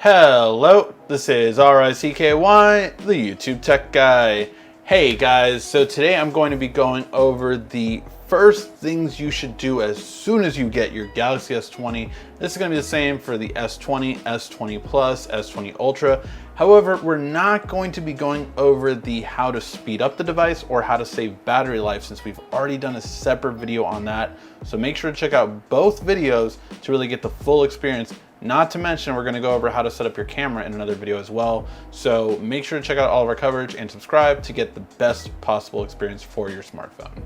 Hello, this is RICKY, the YouTube Tech Guy. Hey guys, so today I'm going to be going over the first things you should do as soon as you get your Galaxy S20. This is going to be the same for the S20, S20 Plus, S20 Ultra. However, we're not going to be going over the how to speed up the device or how to save battery life, since we've already done a separate video on that. So make sure to check out both videos to really get the full experience. Not to mention, we're going to go over how to set up your camera in another video as well. So make sure to check out all of our coverage and subscribe to get the best possible experience for your smartphone.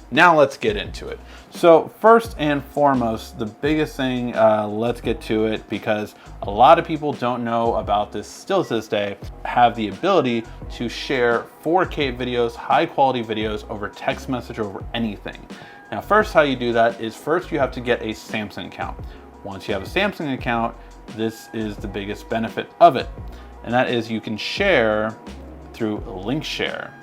Now let's get into it. So first and foremost, the biggest thing, let's get to it, because a lot of people don't know about this still to this day, have the ability to share 4K videos, high quality videos over text message or over anything. Now first, how you do that is first you have to get a Samsung account. Once you have a Samsung account, this is the biggest benefit of it. And that is you can share through link share.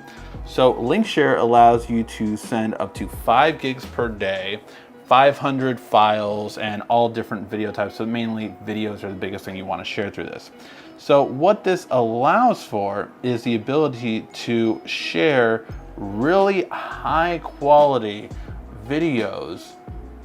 So link share allows you to send up to 5 gigs per day, 500 files, and all different video types. So mainly videos are the biggest thing you want to share through this. So what this allows for is the ability to share really high quality videos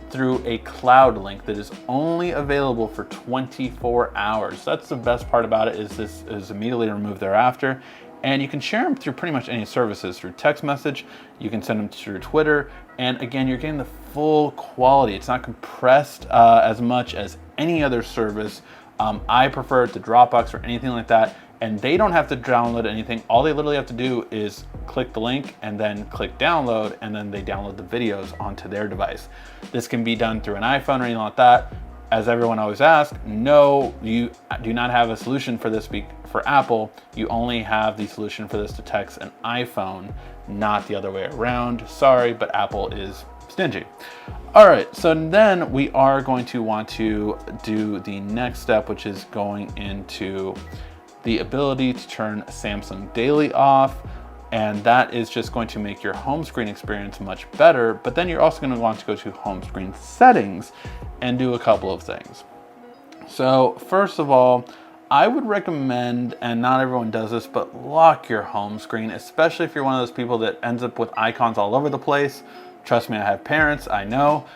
through a cloud link that is only available for 24 hours. That's the best part about it, is this is immediately removed thereafter. And you can share them through pretty much any services, through text message, you can send them through Twitter, and again, you're getting the full quality. It's not compressed as much as any other service. I prefer it to Dropbox or anything like that, and they don't have to download anything. All they literally have to do is click the link and then click download, and then they download the videos onto their device. This can be done through an iPhone or anything like that. As everyone always asks, no, you do not have a solution for this for Apple. You only have the solution for this to text an iPhone, not the other way around. Sorry, but Apple is stingy. All right, so then we are going to want to do the next step, which is going into the ability to turn Samsung Daily off. And that is just going to make your home screen experience much better. But then you're also going to want to go to home screen settings and do a couple of things. So first of all, I would recommend, and not everyone does this, but lock your home screen, especially if you're one of those people that ends up with icons all over the place. Trust me, I have parents, I know.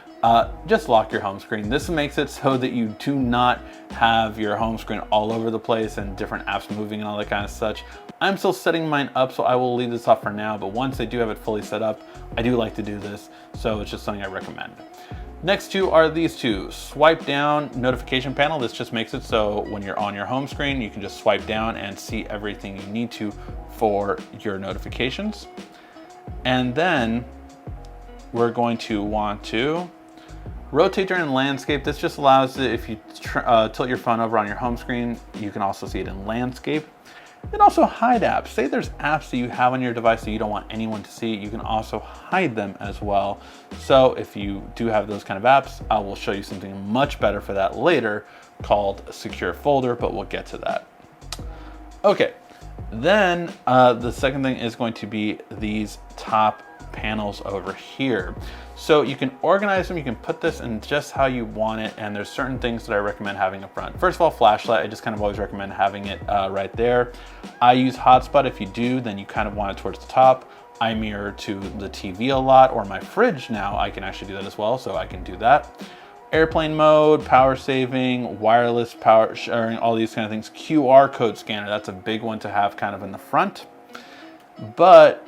Just lock your home screen. This makes it so that you do not have your home screen all over the place and different apps moving and all that kind of such. I'm still setting mine up, so I will leave this off for now, but once I do have it fully set up, I do like to do this, so it's just something I recommend. Next two are these two. Swipe down notification panel. This just makes it so when you're on your home screen, you can just swipe down and see everything you need to for your notifications. And then we're going to want to rotate during landscape. This just allows it, if you tilt your phone over on your home screen, you can also see it in landscape. And also hide apps. Say there's apps that you have on your device that you don't want anyone to see, you can also hide them as well. So if you do have those kind of apps, I will show you something much better for that later called Secure Folder, but we'll get to that. Okay, then the second thing is going to be these top panels over here. So you can organize them, you can put this in just how you want it, and there's certain things that I recommend having up front. First of all, flashlight, I just kind of always recommend having it right there. I use hotspot. If you do, then you kind of want it towards the top. I mirror to the TV a lot, or my fridge now, I can actually do that as well, so I can do that. Airplane mode, power saving, wireless power sharing, all these kind of things. QR code scanner, that's a big one to have kind of in the front. But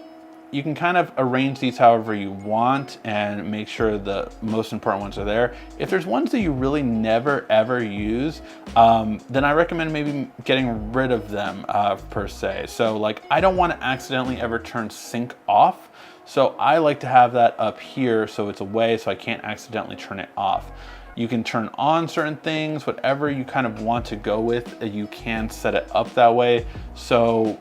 you can kind of arrange these however you want and make sure the most important ones are there. If there's ones that you really never ever use, then I recommend maybe getting rid of them per se. So like, I don't want to accidentally ever turn sync off. So I like to have that up here so it's away so I can't accidentally turn it off. You can turn on certain things, whatever you kind of want to go with, you can set it up that way. So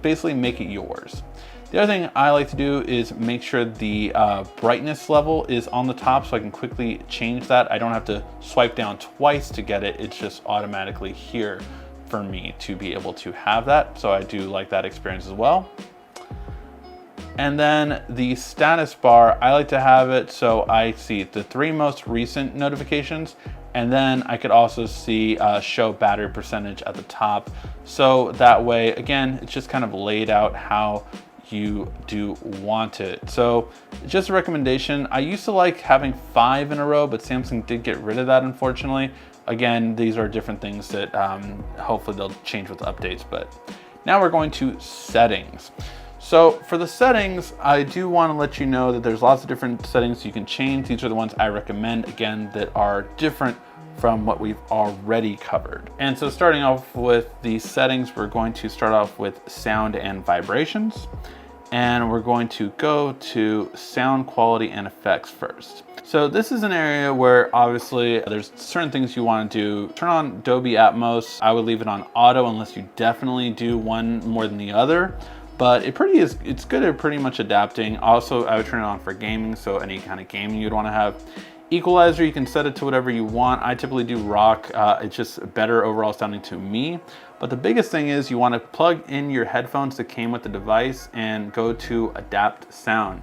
basically make it yours. The other thing I like to do is make sure the brightness level is on the top so I can quickly change that. I don't have to swipe down twice to get it. It's just automatically here for me to be able to have that. So I do like that experience as well. And then the status bar, I like to have it so I see the 3 most recent notifications And then I could also see show battery percentage at the top. So that way, again, it's just kind of laid out how you do want it. So just a recommendation. I used to like having 5 in a row, but Samsung did get rid of that, unfortunately. Again, these are different things that hopefully they'll change with the updates. But now we're going to settings. So for the settings, I do want to let you know that there's lots of different settings you can change. These are the ones I recommend, again, that are different from what we've already covered. And so starting off with the settings, we're going to start off with sound and vibrations. And we're going to go to sound quality and effects first. So this is an area where obviously there's certain things you want to do. Turn on Dolby Atmos. I would leave it on auto unless you definitely do one more than the other. But it's good at pretty much adapting. Also, I would turn it on for gaming, so any kind of gaming you'd want to have. Equalizer, you can set it to whatever you want. I typically do rock. It's just better overall sounding to me. But the biggest thing is you want to plug in your headphones that came with the device and go to adapt sound.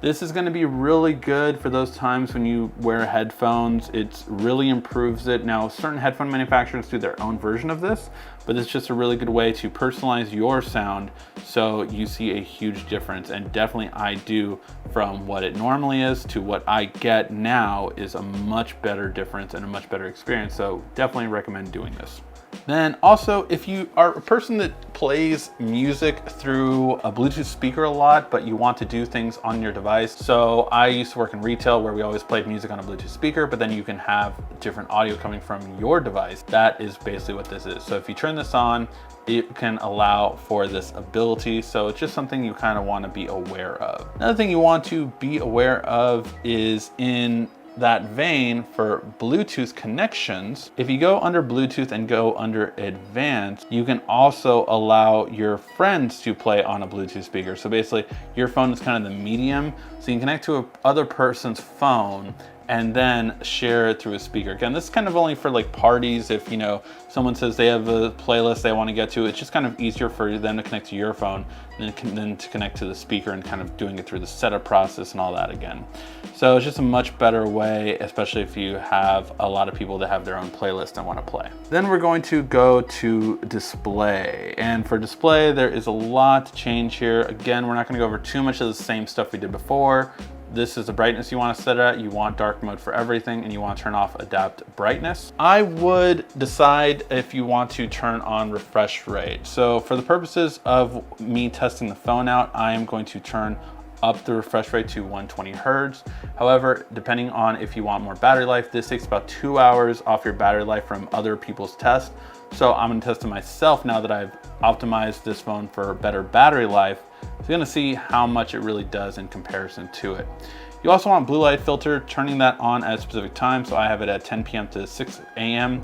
This is going to be really good for those times when you wear headphones. It really improves it. Now, certain headphone manufacturers do their own version of this, but it's just a really good way to personalize your sound so you see a huge difference. And definitely I do, from what it normally is to what I get now, is a much better difference and a much better experience. So definitely recommend doing this. Then also, if you are a person that plays music through a Bluetooth speaker a lot, but you want to do things on your device. So I used to work in retail where we always played music on a Bluetooth speaker, but then you can have different audio coming from your device. That is basically what this is. So if you turn this on, it can allow for this ability. So it's just something you kind of want to be aware of. Another thing you want to be aware of is in that vein for Bluetooth connections. If you go under Bluetooth and go under advanced, you can also allow your friends to play on a Bluetooth speaker. So basically your phone is kind of the medium. So you can connect to a other person's phone and then share it through a speaker. Again, this is kind of only for like parties. If someone says they have a playlist they want to get to, it's just kind of easier for them to connect to your phone than to connect to the speaker and kind of doing it through the setup process and all that again. So it's just a much better way, especially if you have a lot of people that have their own playlist and want to play. Then we're going to go to display. And for display, there is a lot to change here. Again, we're not going to go over too much of the same stuff we did before. This is the brightness you want to set it at. You want dark mode for everything, and you want to turn off adapt brightness. I would decide if you want to turn on refresh rate. So for the purposes of me testing the phone out, I am going to turn up the refresh rate to 120 Hertz. However, depending on if you want more battery life, this takes about 2 hours off your battery life from other people's tests. So I'm gonna test it myself now that I've optimized this phone for better battery life. So you're gonna see how much it really does in comparison to it. You also want blue light filter, turning that on at a specific time. So I have it at 10 p.m. to 6 a.m.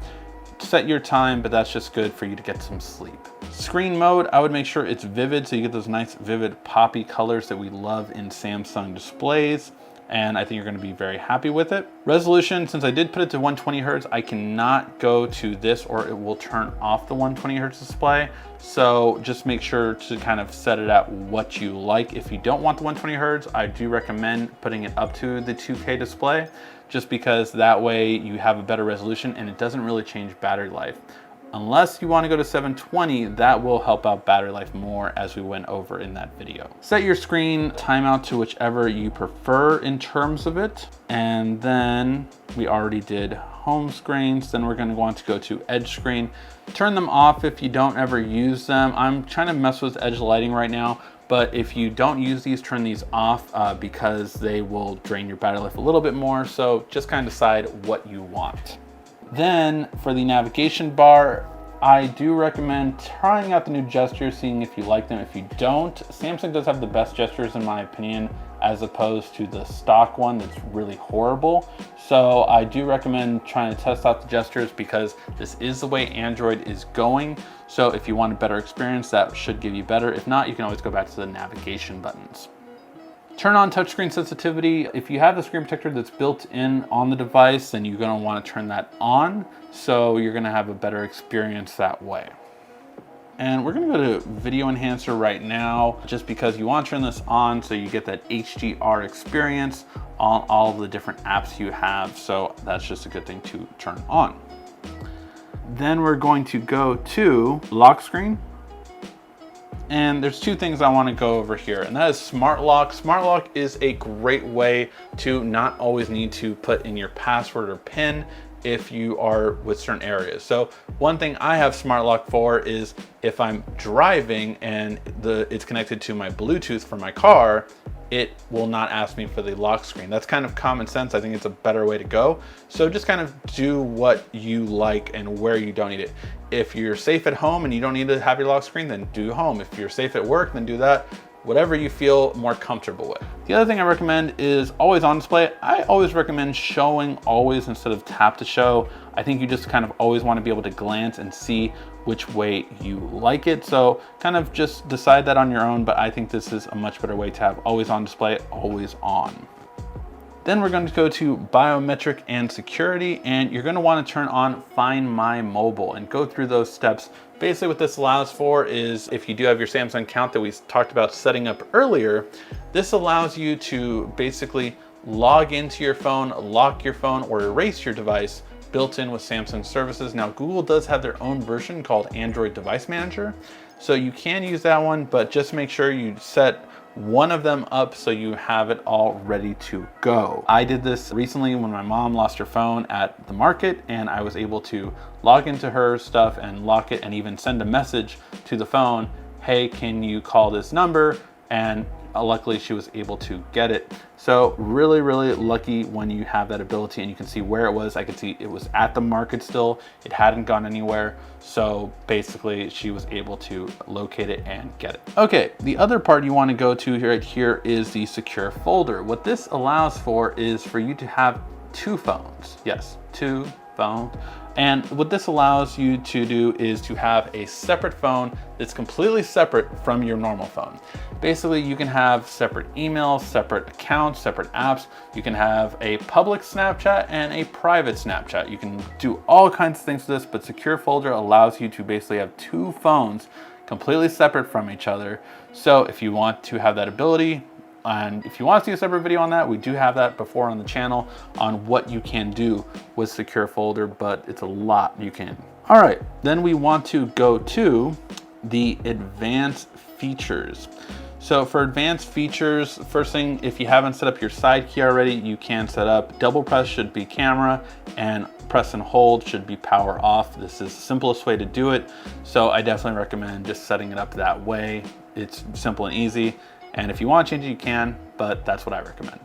Set your time, but that's just good for you to get some sleep. Screen mode, I would make sure it's vivid so you get those nice vivid poppy colors that we love in Samsung displays. And I think you're going to be very happy with it. Resolution, since I did put it to 120 Hertz, I cannot go to this or it will turn off the 120 Hertz display. So just make sure to kind of set it at what you like. If you don't want the 120 Hertz, I do recommend putting it up to the 2K display, just because that way you have a better resolution and it doesn't really change battery life. Unless you want to go to 720, that will help out battery life more, as we went over in that video. Set your screen timeout to whichever you prefer in terms of it. And then we already did home screens. Then we're going to want to go to edge screen. Turn them off if you don't ever use them. I'm trying to mess with edge lighting right now, but if you don't use these, turn these off because they will drain your battery life a little bit more. So just kind of decide what you want. Then for the navigation bar, I do recommend trying out the new gestures, seeing if you like them. If you don't, Samsung does have the best gestures in my opinion, as opposed to the stock one that's really horrible. So I do recommend trying to test out the gestures because this is the way Android is going. So if you want a better experience, that should give you better. If not, you can always go back to the navigation buttons. Turn on touchscreen sensitivity. If you have the screen protector that's built in on the device, then you're gonna wanna turn that on. So you're gonna have a better experience that way. And we're gonna go to video enhancer right now, just because you want to turn this on so you get that HDR experience on all of the different apps you have. So that's just a good thing to turn on. Then we're going to go to lock screen. And there's two things I want to go over here, and that is smart lock. Smart lock is a great way to not always need to put in your password or PIN if you are with certain areas. So one thing I have smart lock for is if I'm driving and it's connected to my Bluetooth for my car, it will not ask me for the lock screen. That's kind of common sense. I think it's a better way to go. So just kind of do what you like and where you don't need it. If you're safe at home and you don't need to have your lock screen, then do home. If you're safe at work, then do that. Whatever you feel more comfortable with. The other thing I recommend is always on display. I always recommend showing always instead of tap to show. I think you just kind of always want to be able to glance and see which way you like it. So kind of just decide that on your own, but I think this is a much better way to have always on display, always on. Then we're going to go to biometric and security, and you're going to want to turn on Find My Mobile and go through those steps. Basically what this allows for is if you do have your Samsung account that we talked about setting up earlier, this allows you to basically log into your phone, lock your phone, or erase your device built in with Samsung services. Now Google does have their own version called Android Device Manager, so you can use that one, but just make sure you set one of them up so you have it all ready to go. I did this recently when my mom lost her phone at the market, and I was able to log into her stuff and lock it and even send a message to the phone, hey, can you call this number? And luckily she was able to get it. So really, really lucky when you have that ability, and you can see where it was. I could see it was at the market still. It hadn't gone anywhere. So basically she was able to locate it and get it. Okay, the other part you want to go to right here is the secure folder. What this allows for is for you to have two phones. Yes, two phones. And what this allows you to do is to have a separate phone that's completely separate from your normal phone. Basically, you can have separate emails, separate accounts, separate apps. You can have a public Snapchat and a private Snapchat. You can do all kinds of things with this, but Secure Folder allows you to basically have two phones completely separate from each other. So if you want to have that ability, and if you want to see a separate video on that, we do have that before on the channel on what you can do with Secure Folder, but it's a lot you can. All right, then we want to go to the advanced features. So for advanced features, first thing, if you haven't set up your side key already, you can set up double press should be camera, and press and hold should be power off. This is the simplest way to do it. So I definitely recommend just setting it up that way. It's simple and easy. And if you want to change it, you can, but that's what I recommend.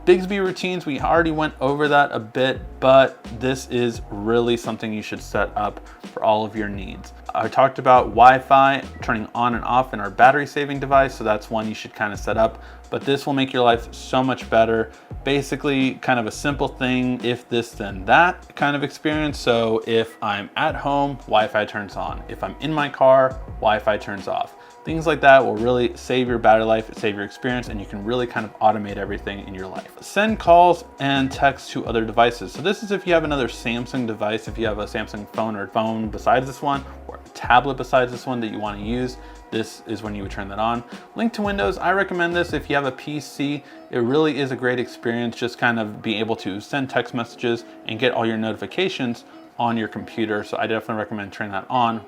Bixby routines, we already went over that a bit, but this is really something you should set up for all of your needs. I talked about Wi-Fi turning on and off in our battery saving device, so that's one you should kind of set up, but this will make your life so much better. Basically, kind of a simple thing, if this then that kind of experience. So if I'm at home, Wi-Fi turns on. If I'm in my car, Wi-Fi turns off. Things like that will really save your battery life, save your experience, and you can really kind of automate everything in your life. Send calls and texts to other devices. So this is if you have another Samsung device, if you have a Samsung phone or phone besides this one, or a tablet besides this one that you want to use, this is when you would turn that on. Link to Windows, I recommend this if you have a PC. It really is a great experience, just kind of being able to send text messages and get all your notifications on your computer. So I definitely recommend turning that on.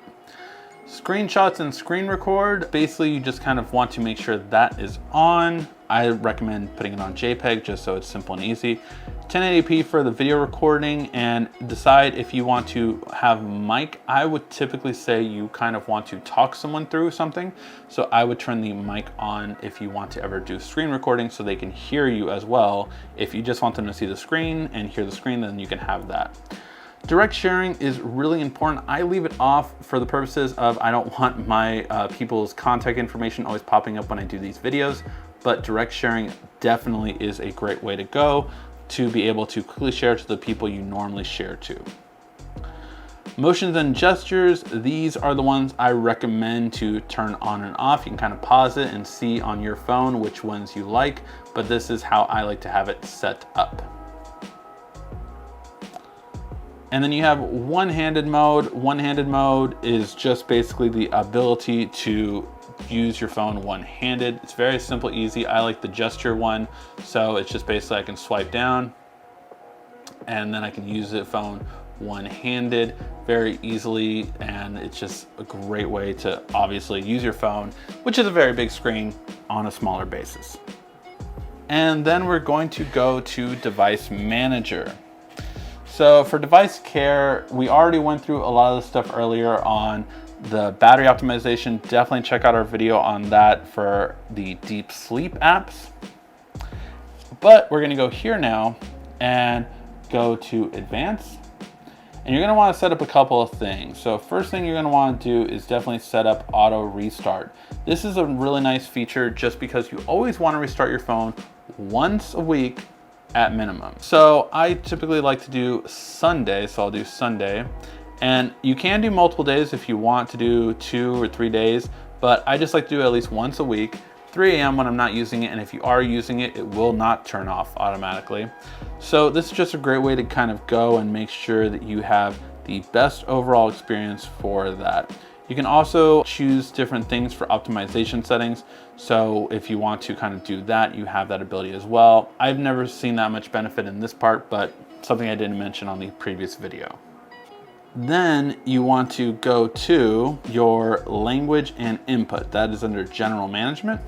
Screenshots and screen record, basically you just kind of want to make sure that is on. I recommend putting it on JPEG just so it's simple and easy. 1080p for the video recording, and decide if you want to have mic. I would typically say you kind of want to talk someone through something. So I would turn the mic on if you want to ever do screen recording so they can hear you as well. If you just want them to see the screen and hear the screen, then you can have that. Direct sharing is really important. I leave it off for the purposes of I don't want my people's contact information always popping up when I do these videos, but direct sharing definitely is a great way to go to be able to quickly share to the people you normally share to. Motions and gestures, these are the ones I recommend to turn on and off. You can kind of pause it and see on your phone which ones you like, but this is how I like to have it set up. And then you have one-handed mode. One-handed mode is just basically the ability to use your phone one-handed. It's very simple, easy. I like the gesture one. So it's just basically I can swipe down and then I can use the phone one-handed very easily. And it's just a great way to obviously use your phone, which is a very big screen, on a smaller basis. And then we're going to go to Device Manager. So for device care, we already went through a lot of the stuff earlier on the battery optimization. Definitely check out our video on that for the deep sleep apps. But we're gonna go here now and go to advanced. And you're gonna wanna set up a couple of things. So first thing you're gonna wanna do is definitely set up auto restart. This is a really nice feature just because you always wanna restart your phone once a week at minimum. So I typically like to do Sunday, so I'll do Sunday. And you can do multiple days if you want to do 2 or 3 days, but I just like to do at least once a week, 3 a.m. when I'm not using it, and if you are using it, it will not turn off automatically. So this is just a great way to kind of go and make sure that you have the best overall experience for that. You can also choose different things for optimization settings. So if you want to kind of do that, you have that ability as well. I've never seen that much benefit in this part, but something I didn't mention on the previous video. Then you want to go to your language and input. That is under general management.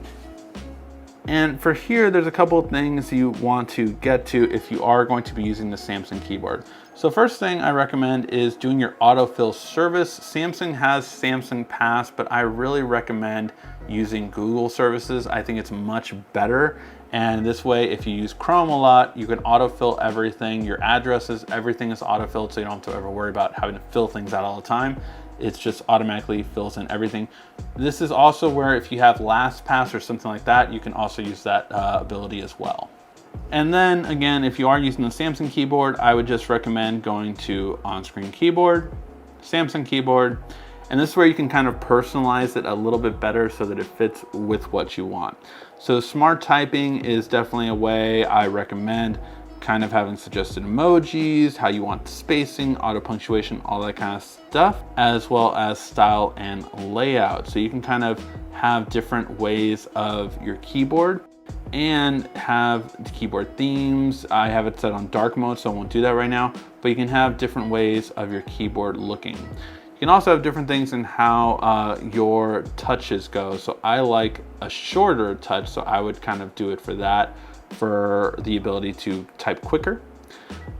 And for here, there's a couple of things you want to get to if you are going to be using the Samsung keyboard. So first thing I recommend is doing your autofill service. Samsung has Samsung Pass, but I really recommend using Google services. I think it's much better. And this way, if you use Chrome a lot, you can autofill everything. Your addresses, everything is autofilled, so you don't have to ever worry about having to fill things out all the time. It's just automatically fills in everything. This is also where if you have LastPass or something like that, you can also use that ability as well. And then again, if you are using the Samsung keyboard, I would just recommend going to on-screen keyboard, Samsung keyboard, and this is where you can kind of personalize it a little bit better so that it fits with what you want. So smart typing is definitely a way I recommend, kind of having suggested emojis, how you want the spacing, auto punctuation, all that kind of stuff, as well as style and layout. So you can kind of have different ways of your keyboard and have the keyboard themes. I have it set on dark mode, so I won't do that right now, but you can have different ways of your keyboard looking. You can also have different things in how your touches go. So I like a shorter touch, so I would kind of do it for that, for the ability to type quicker.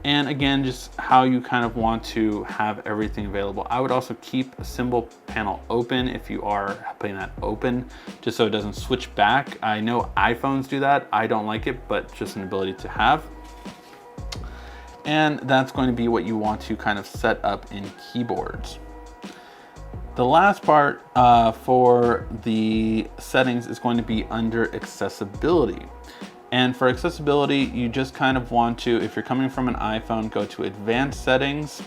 And again, just how you kind of want to have everything available. I would also keep a symbol panel open if you are putting that open, just so it doesn't switch back. I know iPhones do that. I don't like it, but just an ability to have. And that's going to be what you want to kind of set up in keyboards. The last part for the settings is going to be under accessibility. And for accessibility, you just kind of want to, if you're coming from an iPhone, go to advanced settings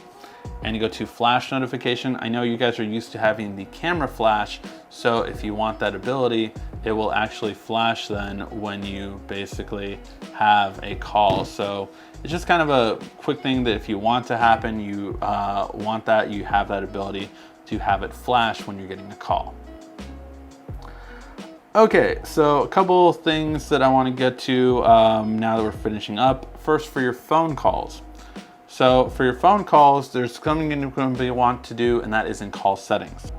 and you go to flash notification. I know you guys are used to having the camera flash. So if you want that ability, it will actually flash then when you basically have a call. So it's just kind of a quick thing that if you want to happen, you want that, you have that ability to have it flash when you're getting a call. Okay, so a couple of things that I want to get to now that we're finishing up. First, for your phone calls. So for your phone calls, there's something you're going to want to do, and that is in call settings.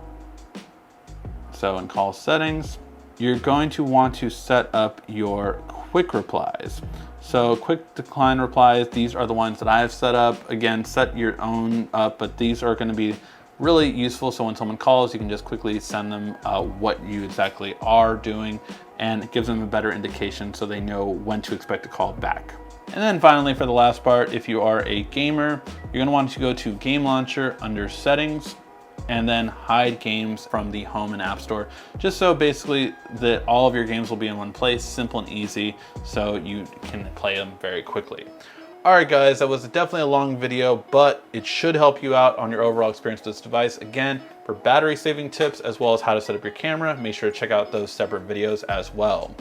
So in call settings, you're going to want to set up your quick replies. So quick decline replies, these are the ones that I have set up. Again, set your own up, but these are going to be really useful. So when someone calls, you can just quickly send them what you exactly are doing, and it gives them a better indication so they know when to expect a call back. And then finally, for the last part, if you are a gamer, you're gonna want to go to Game Launcher under Settings, and then hide games from the home and app store, just so basically that all of your games will be in one place, simple and easy, so you can play them very quickly. All right, guys, that was definitely a long video, but it should help you out on your overall experience with this device. Again, for battery saving tips, as well as how to set up your camera, make sure to check out those separate videos as well.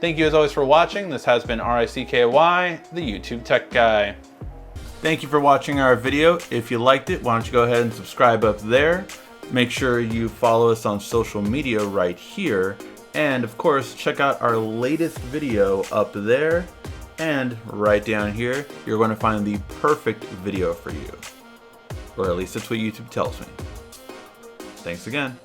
Thank you as always for watching. This has been RICKY, the YouTube Tech Guy. Thank you for watching our video. If you liked it, why don't you go ahead and subscribe up there. Make sure you follow us on social media right here. And of course, check out our latest video up there. And right down here, you're going to find the perfect video for you. Or at least that's what YouTube tells me. Thanks again.